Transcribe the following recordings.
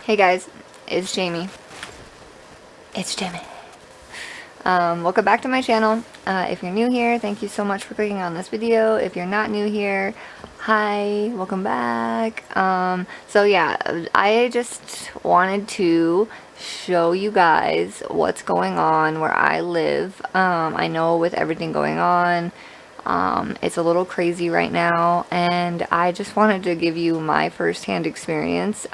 Hey guys, it's Jamie. It's Jami. Welcome back to my channel. If you're new here, thank you so much for clicking on this video. If you're not new here, hi, welcome back. So yeah, I just wanted to show you guys what's going on where I live. I know with everything going on, it's a little crazy right now, and I just wanted to give you my first-hand experience.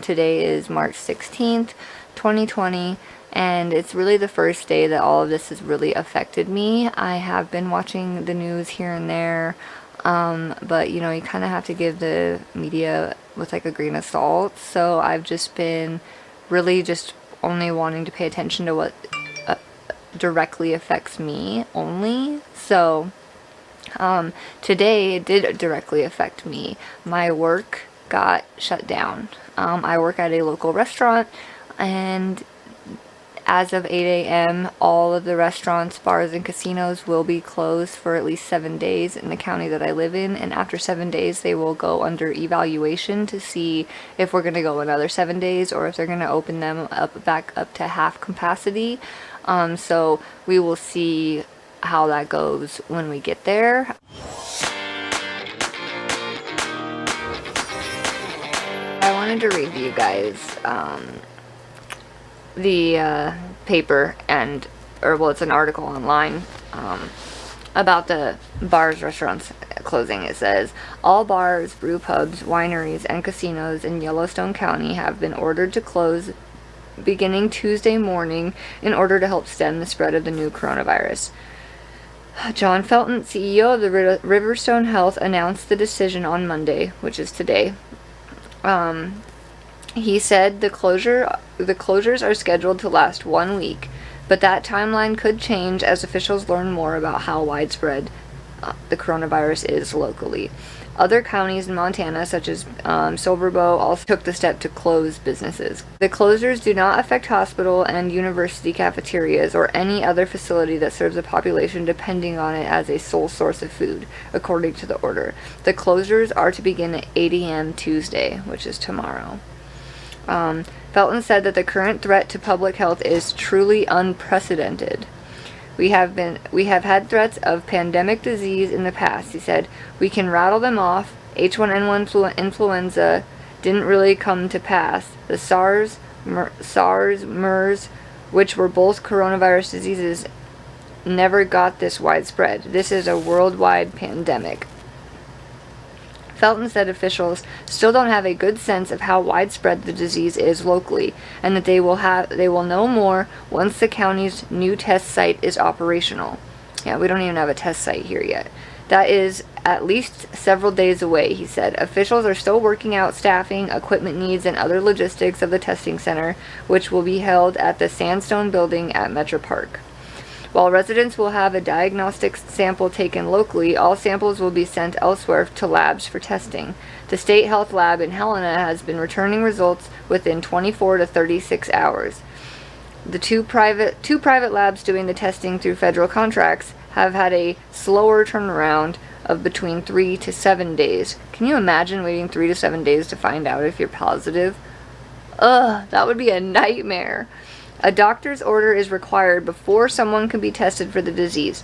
Today is March 16th, 2020, and it's really the first day that all of this has really affected me. I have been watching the news here and there, but you know, you kind of have to give the media with like a grain of salt. So I've just been really just only wanting to pay attention to what directly affects me only. So today it did directly affect me. My work got shut down. I work at a local restaurant, and as of 8 a.m., all of the restaurants, bars, and casinos will be closed for at least 7 days in the county that I live in, and after 7 days they will go under evaluation to see if we're going to go another 7 days or if they're going to open them up back up to half capacity. So we will see how that goes when we get there. I wanted to read to you guys the paper it's an article online about the bars, restaurants closing. It says, all bars, brew pubs, wineries, and casinos in Yellowstone County have been ordered to close beginning Tuesday morning in order to help stem the spread of the new coronavirus. John Felton, CEO of the Riverstone Health, announced the decision on Monday, which is today. He said the closures are scheduled to last 1 week, but that timeline could change as officials learn more about how widespread the coronavirus is locally. Other counties in Montana, such as Silverbow, also took the step to close businesses. The closures do not affect hospital and university cafeterias or any other facility that serves a population depending on it as a sole source of food, according to the order. The closures are to begin at 8 a.m. Tuesday, which is tomorrow. Felton said that the current threat to public health is truly unprecedented. We have had threats of pandemic disease in the past, he said. We can rattle them off. H1N1 influenza didn't really come to pass. The SARS, MERS, which were both coronavirus diseases, never got this widespread. This is a worldwide pandemic. Felton said officials still don't have a good sense of how widespread the disease is locally, and that they will know more once the county's new test site is operational. Yeah, we don't even have a test site here yet. That is at least several days away, he said. Officials are still working out staffing, equipment needs, and other logistics of the testing center, which will be held at the Sandstone building at Metro Park. While residents will have a diagnostic sample taken locally, all samples will be sent elsewhere to labs for testing. The state health lab in Helena has been returning results within 24 to 36 hours. The two private labs doing the testing through federal contracts have had a slower turnaround of between 3 to 7 days. Can you imagine waiting 3 to 7 days to find out if you're positive? Ugh, that would be a nightmare. A doctor's order is required before someone can be tested for the disease.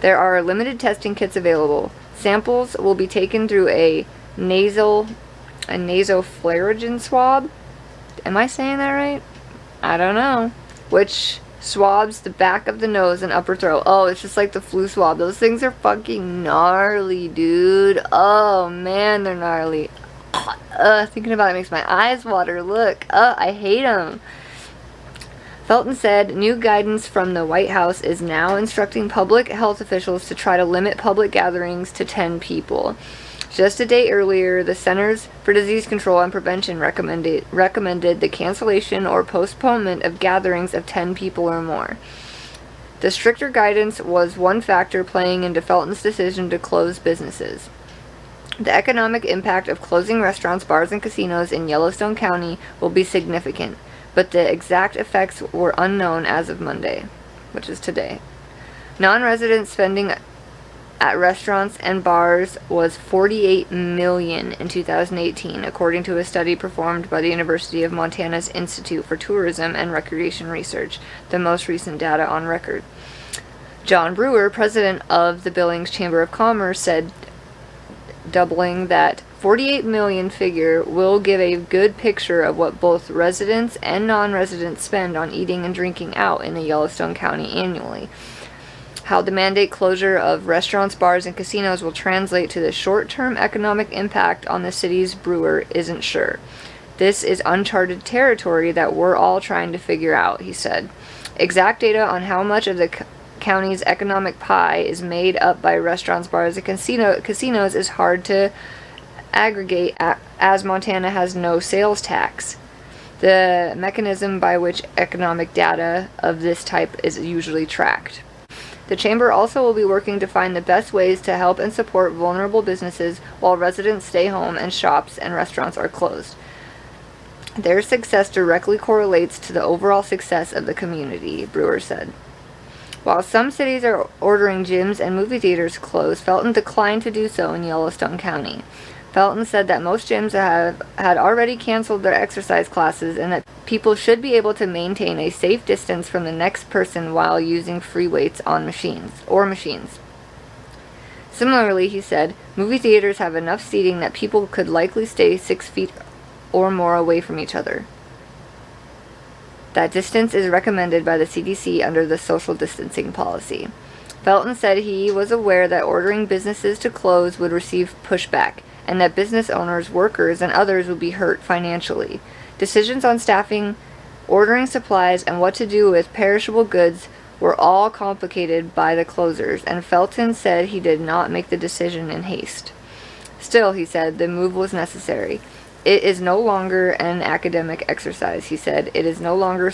There are limited testing kits available. Samples will be taken through a nasopharyngeal swab. Am I saying that right? I don't know. Which swabs the back of the nose and upper throat. Oh, it's just like the flu swab. Those things are fucking gnarly, dude. Oh man, they're gnarly. Thinking about it makes my eyes water. Look. I hate them. Felton said new guidance from the White House is now instructing public health officials to try to limit public gatherings to 10 people. Just a day earlier, the Centers for Disease Control and Prevention recommended the cancellation or postponement of gatherings of 10 people or more. The stricter guidance was one factor playing into Felton's decision to close businesses. The economic impact of closing restaurants, bars, and casinos in Yellowstone County will be significant, but the exact effects were unknown as of Monday, which is today. Non-resident spending at restaurants and bars was 48 million in 2018, according to a study performed by the University of Montana's Institute for Tourism and Recreation Research, the most recent data on record. John Brewer, president of the Billings Chamber of Commerce, said doubling that 48 million figure will give a good picture of what both residents and non-residents spend on eating and drinking out in the Yellowstone County annually. How the mandate closure of restaurants, bars, and casinos will translate to the short-term economic impact on the city's Brewer isn't sure. This is uncharted territory that we're all trying to figure out, he said. Exact data on how much of the county's economic pie is made up by restaurants, bars, and casinos is hard to aggregate as Montana has no sales tax, the mechanism by which economic data of this type is usually tracked. The Chamber also will be working to find the best ways to help and support vulnerable businesses while residents stay home and shops and restaurants are closed. Their success directly correlates to the overall success of the community, Brewer said. While some cities are ordering gyms and movie theaters closed, Felton declined to do so in Yellowstone County. Felton said that most gyms had already canceled their exercise classes and that people should be able to maintain a safe distance from the next person while using free weights on machines. Similarly, he said, movie theaters have enough seating that people could likely stay 6 feet or more away from each other. That distance is recommended by the CDC under the social distancing policy. Felton said he was aware that ordering businesses to close would receive pushback, and that business owners, workers, and others would be hurt financially. Decisions on staffing, ordering supplies, and what to do with perishable goods were all complicated by the closures, and Felton said he did not make the decision in haste. Still, he said, the move was necessary. It is no longer an academic exercise, he said. It is no longer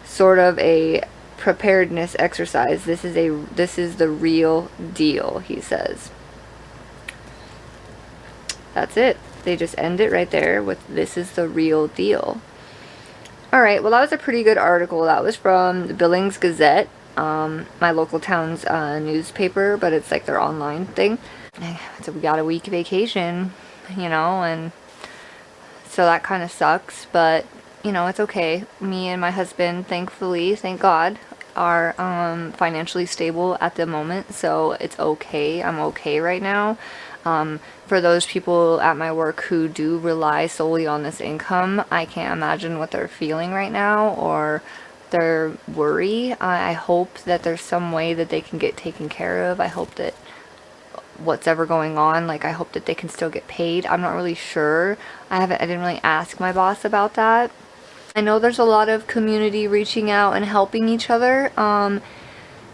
sort of a preparedness exercise. This is the real deal, he says. That's it. They just end it right there with this is the real deal. Alright, well that was a pretty good article. That was from the Billings Gazette, my local town's newspaper, but it's like their online thing. So we got a week vacation, and so that kind of sucks, but it's okay. Me and my husband, thankfully, thank God, are financially stable at the moment, so it's okay. I'm okay right now. For those people at my work who do rely solely on this income, I can't imagine what they're feeling right now or their worry. I hope that there's some way that they can get taken care of. I hope that what's ever going on, I hope that they can still get paid. I'm not really sure. I didn't really ask my boss about that. I know there's a lot of community reaching out and helping each other.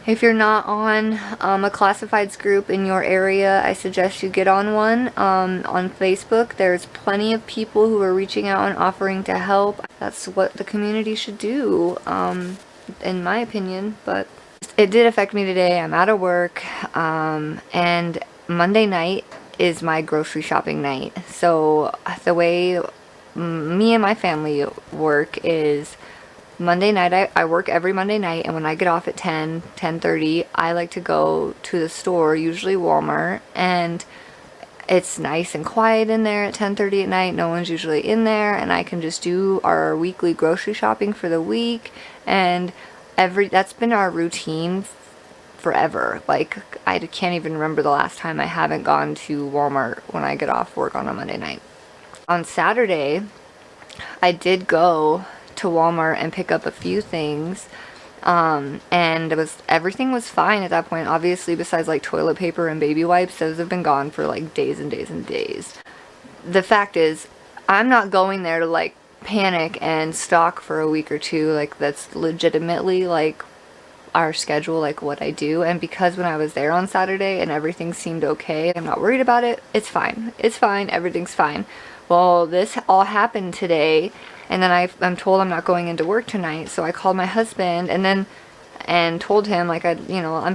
If you're not on a classifieds group in your area, I suggest you get on one. On Facebook, there's plenty of people who are reaching out and offering to help. That's what the community should do, in my opinion. But it did affect me today. I'm out of work, and Monday night is my grocery shopping night. So the way me and my family work is Monday night, I work every Monday night, and when I get off at 10:30, I like to go to the store, usually Walmart, and it's nice and quiet in there at 10:30 at night. No one's usually in there, and I can just do our weekly grocery shopping for the week, and that's been our routine forever. I can't even remember the last time I haven't gone to Walmart when I get off work on a Monday night. On Saturday, I did go to Walmart and pick up a few things, and everything was fine at that point, obviously, besides toilet paper and baby wipes. Those have been gone for days and days and days. The fact is, I'm not going there to panic and stock for a week or two. That's legitimately our schedule, what I do. And because when I was there on Saturday and everything seemed okay, I'm not worried about it. It's fine, everything's fine. Well, this all happened today, and then I'm told I'm not going into work tonight. So I called my husband and told him I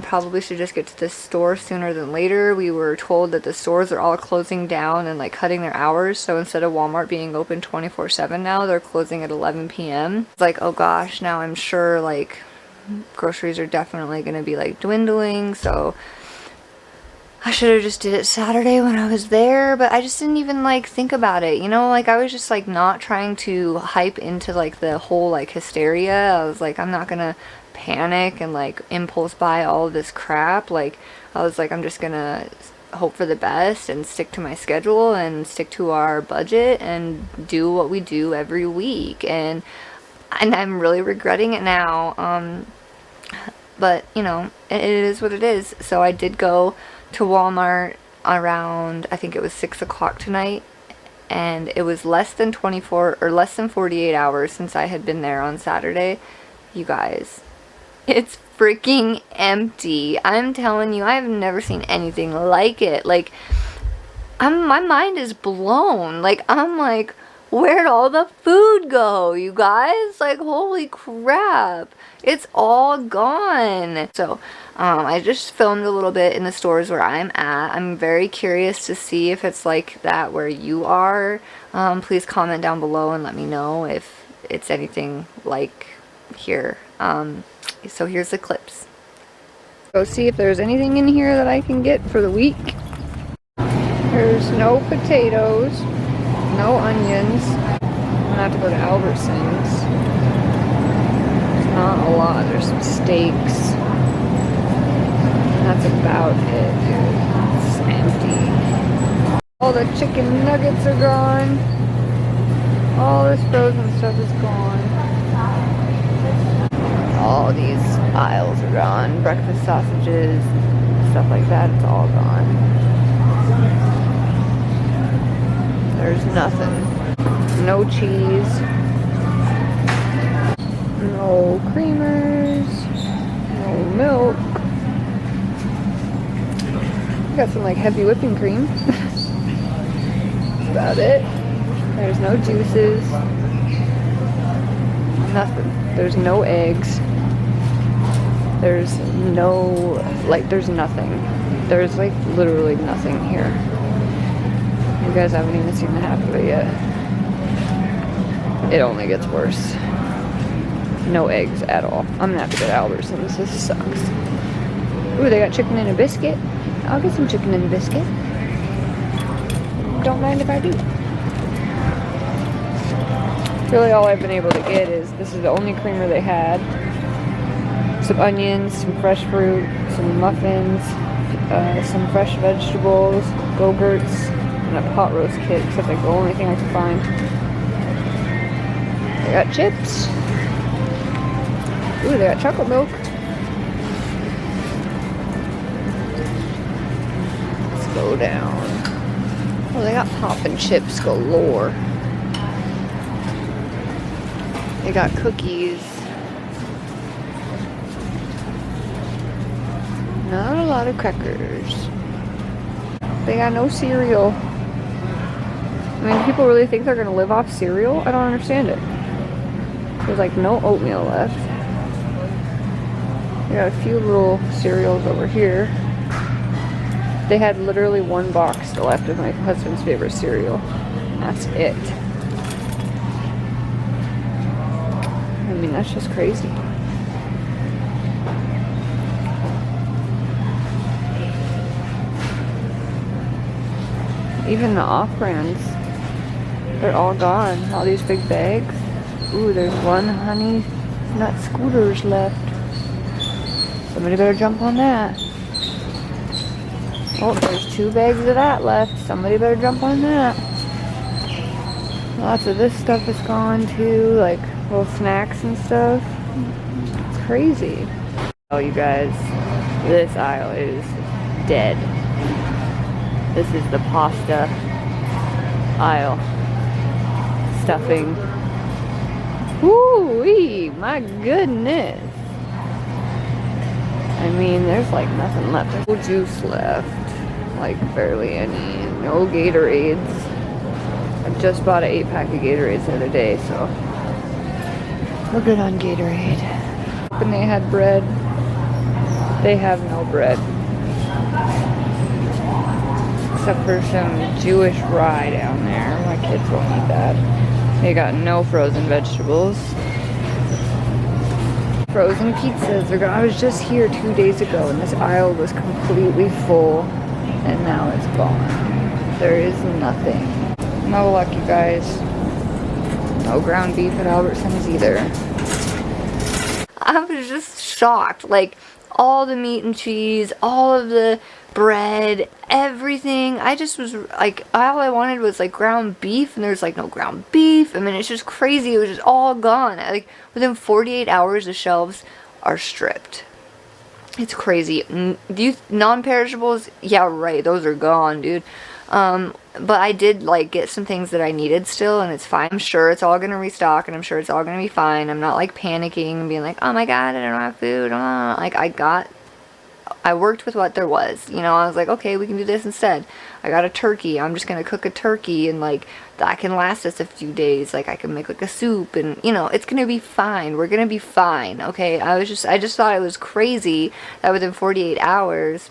probably should just get to the store sooner than later. We were told that the stores are all closing down and cutting their hours. So instead of Walmart being open 24/7 now, they're closing at 11 p.m. It's oh gosh, now I'm sure groceries are definitely going to be dwindling. So I should have just did it Saturday when I was there, but I just didn't even like think about it, you know, like I was just like not trying to hype into like the whole like hysteria. I was like, I'm not gonna panic and like impulse buy all of this crap. Like I was like, I'm just gonna hope for the best and stick to my schedule and stick to our budget and do what we do every week. And I'm really regretting it now. But you know, it is what it is. So I did go to Walmart around, I think it was 6 o'clock tonight, and it was less than 24 or less than 48 hours since I had been there on Saturday. You guys, it's freaking empty. I'm telling you, I have never seen anything like it. Like, my mind is blown. Like, I'm like, where'd all the food go, you guys? Like, holy crap. It's all gone. So, I just filmed a little bit in the stores where I'm at. I'm very curious to see if it's like that where you are. Please comment down below and let me know if it's anything like here. So here's the clips. Go see if there's anything in here that I can get for the week. There's no potatoes, no onions. I'm gonna have to go to Albertsons. There's not a lot. There's some steaks. That's about it, dude. It's empty. All the chicken nuggets are gone. All this frozen stuff is gone. All these aisles are gone. Breakfast sausages, stuff like that, it's all gone. There's nothing. No cheese. No creamers. No milk. Got some like heavy whipping cream. That's about it. There's no juices. Nothing. There's no eggs. There's no, like, there's nothing. There's like literally nothing here. You guys haven't even seen the half of it yet. It only gets worse. No eggs at all. I'm gonna have to go to Albertsons. This sucks. Ooh, they got chicken and a biscuit. I'll get some chicken and a biscuit. Don't mind if I do. Really all I've been able to get is, this is the only creamer they had. Some onions, some fresh fruit, some muffins, some fresh vegetables, Go-Gurts, and a pot roast kit, except like the only thing I could find. They got chips. Ooh, they got chocolate milk. Go down. Oh, they got poppin' chips galore. They got cookies. Not a lot of crackers. They got no cereal. I mean, people really think they're gonna live off cereal? I don't understand it. There's like no oatmeal left. They got a few little cereals over here. They had literally one box left of my husband's favorite cereal. That's it. I mean, that's just crazy. Even the off-brands, they're all gone. All these big bags. Ooh, there's one honey nut scooters left. Somebody better jump on that. Oh, there's 2 bags of that left. Somebody better jump on that. Lots of this stuff is gone too, like little snacks and stuff. It's crazy. Oh, you guys, this aisle is dead. This is the pasta aisle. Stuffing. Woo-wee, my goodness. I mean, there's like nothing left. There's no juice left. Like barely any. No Gatorades. I just bought an 8-pack of Gatorades the other day, so we're good on Gatorade. And they had bread. They have no bread. Except for some Jewish rye down there. My kids won't eat that. They got no frozen vegetables. Frozen pizzas are gone. I was just here 2 days ago and this aisle was completely full and now it's gone. There is nothing. No luck, you guys. No ground beef at Albertsons either. I was just shocked. Like, all the meat and cheese, all of the bread, everything. I just was like, all I wanted was like ground beef, and there's like no ground beef. I mean, it's just crazy. It was just all gone. Like, within 48 hours, the shelves are stripped. It's crazy. These non-perishables, yeah, right, those are gone, dude. But I did like get some things that I needed still, and it's fine. I'm sure it's all gonna restock, and I'm sure it's all gonna be fine. I'm not like panicking and being like, oh my god, I don't have food. Like, I worked with what there was, you know. I was like, okay, we can do this instead. I got a turkey. I'm just gonna cook a turkey, and like that can last us a few days. Like, I can make like a soup, and you know, it's gonna be fine. We're gonna be fine, okay? I just thought it was crazy that within 48 hours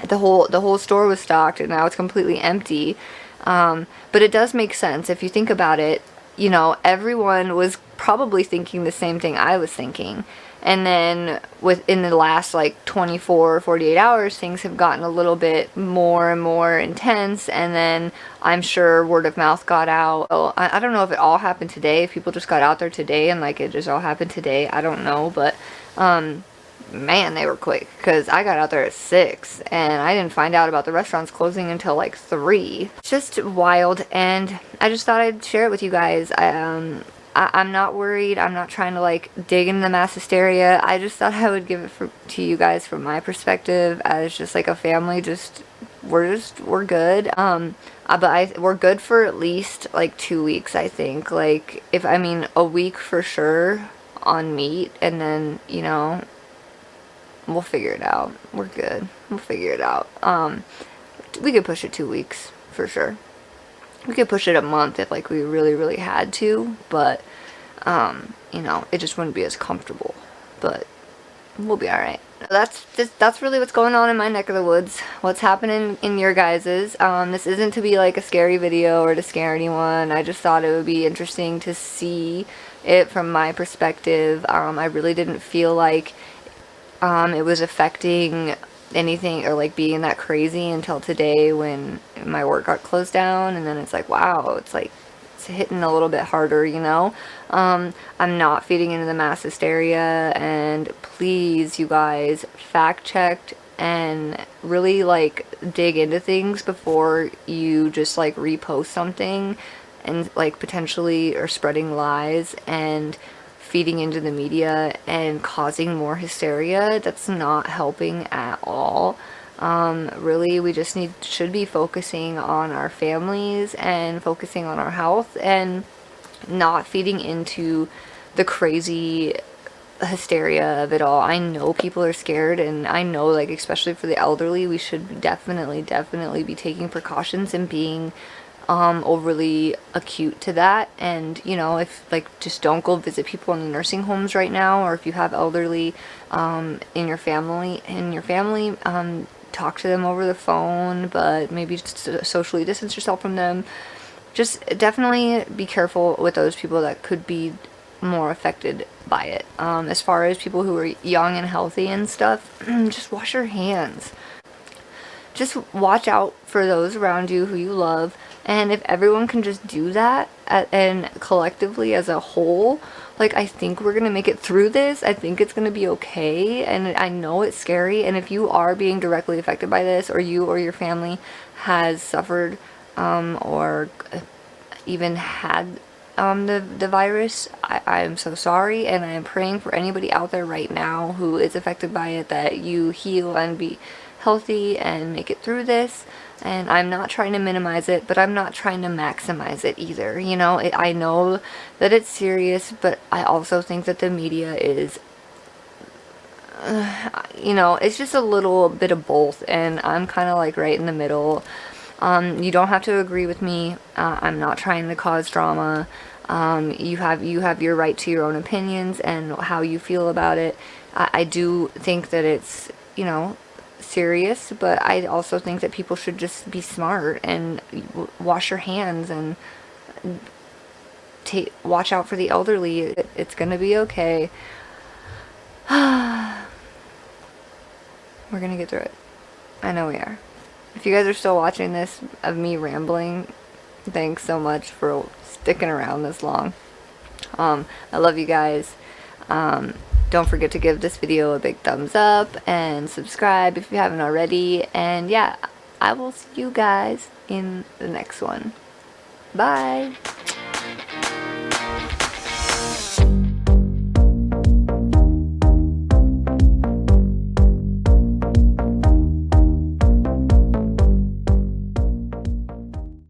the whole store was stocked, and now it's completely empty. But it does make sense if you think about it. You know, everyone was probably thinking the same thing I was thinking. And then within the last like 24 48 hours, things have gotten a little bit more and more intense, and then I'm sure word of mouth got out. Oh, I don't know if it all happened today, if people just got out there today and like it just all happened today. I don't know, but man, they were quick, because I got out there at 6 and I didn't find out about the restaurants closing until like 3. It's just wild, and I just thought I'd share it with you guys. I'm not worried. I'm not trying to like dig into the mass hysteria. I just thought I would give it to you guys from my perspective as just like a family. We're good. We're good for at least like 2 weeks, I think. Like, a week for sure on meat, and then, you know, we'll figure it out. We're good. We'll figure it out. We could push it 2 weeks for sure. We could push it a month if like we really, really had to, but you know, it just wouldn't be as comfortable. But we'll be alright. That's really what's going on in my neck of the woods. What's happening in your guys's. This isn't to be like a scary video or to scare anyone. I just thought it would be interesting to see it from my perspective. I really didn't feel like it was affecting anything or like being that crazy until today when my work got closed down, and then it's like, wow, it's like it's hitting a little bit harder, you know. I'm not feeding into the mass hysteria, and please, you guys, fact check and really like dig into things before you just like repost something and like potentially are spreading lies and feeding into the media and causing more hysteria. That's not helping at all. Really, we just should be focusing on our families and focusing on our health and not feeding into the crazy hysteria of it all. I know people are scared, and I know, like, especially for the elderly, we should definitely be taking precautions and being overly acute to that. And, you know, if like, just don't go visit people in the nursing homes right now, or if you have elderly in your family, talk to them over the phone, but maybe just socially distance yourself from them. Just definitely be careful with those people that could be more affected by it. As far as people who are young and healthy and stuff, just wash your hands. Just watch out for those around you who you love. And if everyone can just do that and collectively as a whole, like, I think we're gonna make it through this. I think it's gonna be okay. And I know it's scary. And if you are being directly affected by this, or you or your family has suffered or even had the virus, I am so sorry. And I am praying for anybody out there right now who is affected by it, that you heal and be healthy and make it through this. And I'm not trying to minimize it, but I'm not trying to maximize it either. You know, I know that it's serious, but I also think that the media is, you know, it's just a little bit of both, and I'm kind of like right in the middle. You don't have to agree with me. I'm not trying to cause drama. You have your right to your own opinions and how you feel about it. I do think that it's, you know, serious, but I also think that people should just be smart and wash your hands and watch out for the elderly. It's gonna be okay. We're gonna get through it. I know we are. If you guys are still watching this of me rambling, thanks so much for sticking around this long. I love you guys. Don't forget to give this video a big thumbs up and subscribe if you haven't already. And yeah, I will see you guys in the next one. Bye.